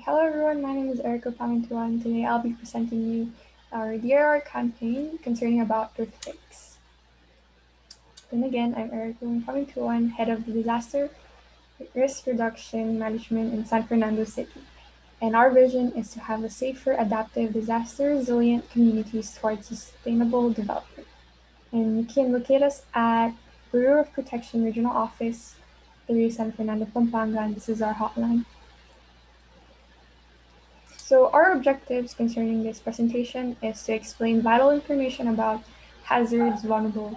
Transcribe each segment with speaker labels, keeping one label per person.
Speaker 1: Hello everyone, my name is Erica Pamintuan. Today I'll be presenting you our DRRR campaign concerning about earthquakes. Then again, I'm Erica Pamintuan, head of the Disaster Risk Reduction Management in San Fernando City. And our vision is to have a safer, adaptive, disaster-resilient communities towards sustainable development. And you can locate us at Bureau of Protection Regional Office, 3 San Fernando, Pampanga, and this is our hotline. So our objectives concerning this presentation is to explain vital information about hazards, vulnerable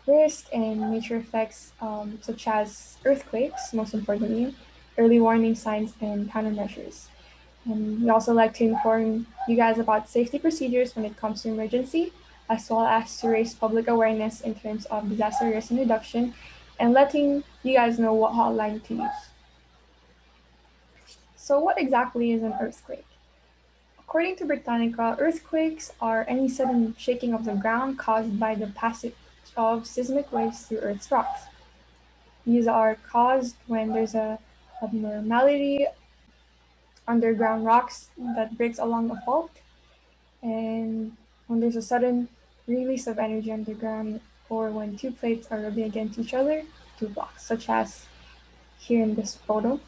Speaker 1: risk, and nature effects such as earthquakes, most importantly, early warning signs, and countermeasures. And we also like to inform you guys about safety procedures when it comes to emergency, as well as to raise public awareness in terms of disaster risk and reduction, and letting you guys know what hotline to use. So what exactly is an earthquake? According to Britannica, earthquakes are any sudden shaking of the ground caused by the passage of seismic waves through Earth's rocks. These are caused when there's a abnormality underground rocks that breaks along a fault, and when there's a sudden release of energy underground, or when two plates are rubbing against each other, two blocks, such as here in this photo.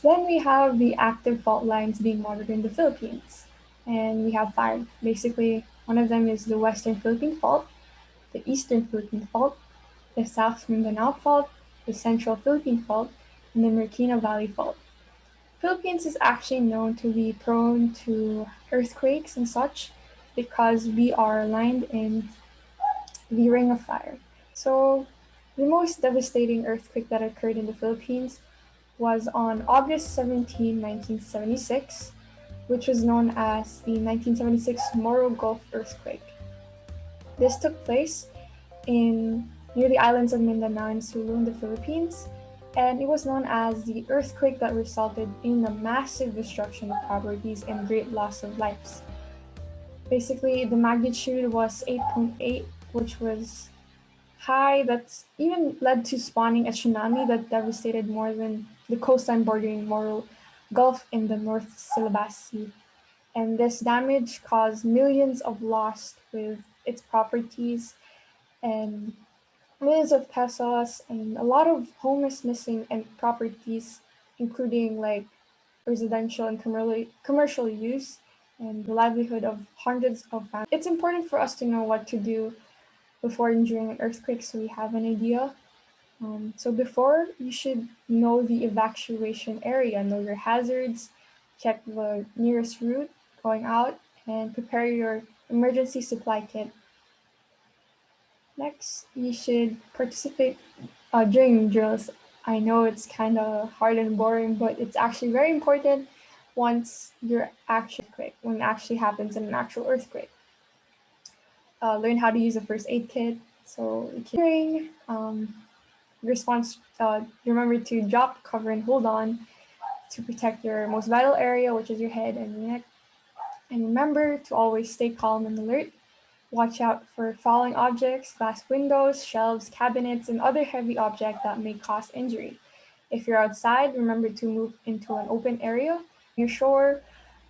Speaker 1: Then we have the active fault lines being monitored in the Philippines. And we have 5. Basically, one of them is the Western Philippine Fault, the Eastern Philippine Fault, the South Mindanao Fault, the Central Philippine Fault, and the Marikina Valley Fault. Philippines is actually known to be prone to earthquakes and such because we are aligned in the Ring of Fire. So the most devastating earthquake that occurred in the Philippines was on August 17, 1976, which was known as the 1976 Moro Gulf earthquake. This took place near the islands of Mindanao and Sulu in the Philippines, and it was known as the earthquake that resulted in a massive destruction of properties and great loss of lives. Basically, the magnitude was 8.8, which was high. That's even led to spawning a tsunami that devastated more than the coastline bordering Moro Gulf in the North Silabas Sea. And this damage caused millions of lost with its properties and millions of pesos and a lot of homes missing and properties, including like residential and commercial use and the livelihood of hundreds of families. It's important for us to know what to do before and during an earthquake so we have an idea. So before, you should know the evacuation area, know your hazards, check the nearest route going out, and prepare your emergency supply kit. Next, you should participate during drills. I know it's kind of hard and boring, but it's actually very important once you're actually earthquake, when it actually happens in an actual earthquake. Learn how to use a first aid kit. So during response, remember to drop, cover, and hold on to protect your most vital area, which is your head and your neck. And remember to always stay calm and alert. Watch out for falling objects, glass windows, shelves, cabinets, and other heavy objects that may cause injury. If you're outside, remember to move into an open area near shore.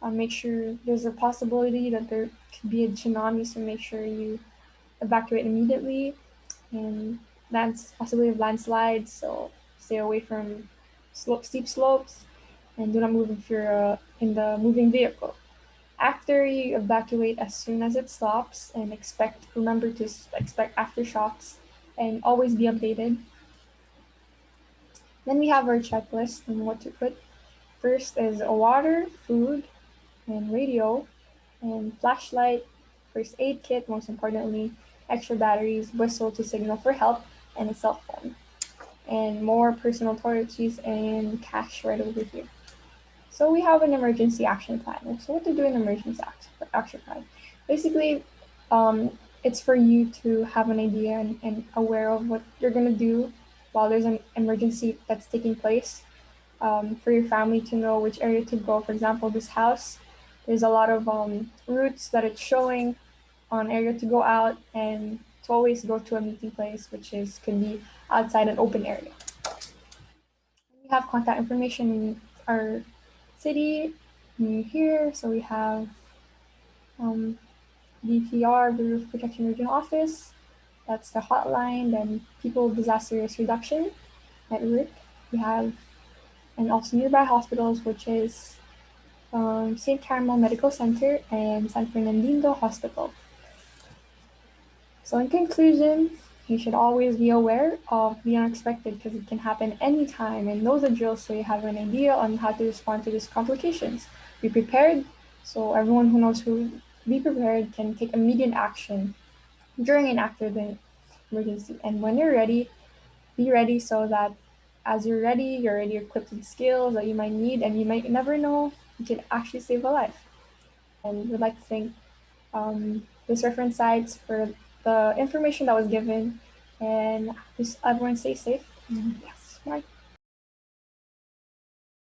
Speaker 1: Make sure there's a possibility that there could be a tsunami, so make sure you evacuate immediately. And possibility of landslides, so stay away from steep slopes and do not move if you're in the moving vehicle. After you evacuate, as soon as it stops, and remember to expect aftershocks and always be updated. Then we have our checklist and what to put. First is a water, food, and radio, and flashlight, first aid kit, most importantly, extra batteries, whistle to signal for help, and a cell phone. And more personal toiletries and cash right over here. So we have an emergency action plan. So what to do in emergency action plan? Basically, it's for you to have an idea and aware of what you're gonna do while there's an emergency that's taking place. For your family to know which area to go. For example, this house, there's a lot of routes that it's showing on area to go out, and to always go to a meeting place, which could be outside an open area. We have contact information in our city here. So we have um, DPR, Bureau of Protection Regional Office. That's the hotline. Then People Disaster Risk Reduction Network. We have, and also nearby hospitals, which is St. Carmel Medical Center and San Fernandino Hospital. So, in conclusion, you should always be aware of the unexpected because it can happen anytime and know the drill so you have an idea on how to respond to these complications. Be prepared so everyone who knows who be prepared can take immediate action during and after the emergency. And when you're ready, be ready so that as you're already equipped with skills that you might need and you might never know you can actually save a life. And we'd like to thank this reference sites for the information that was given and just everyone stay safe. Yes, right.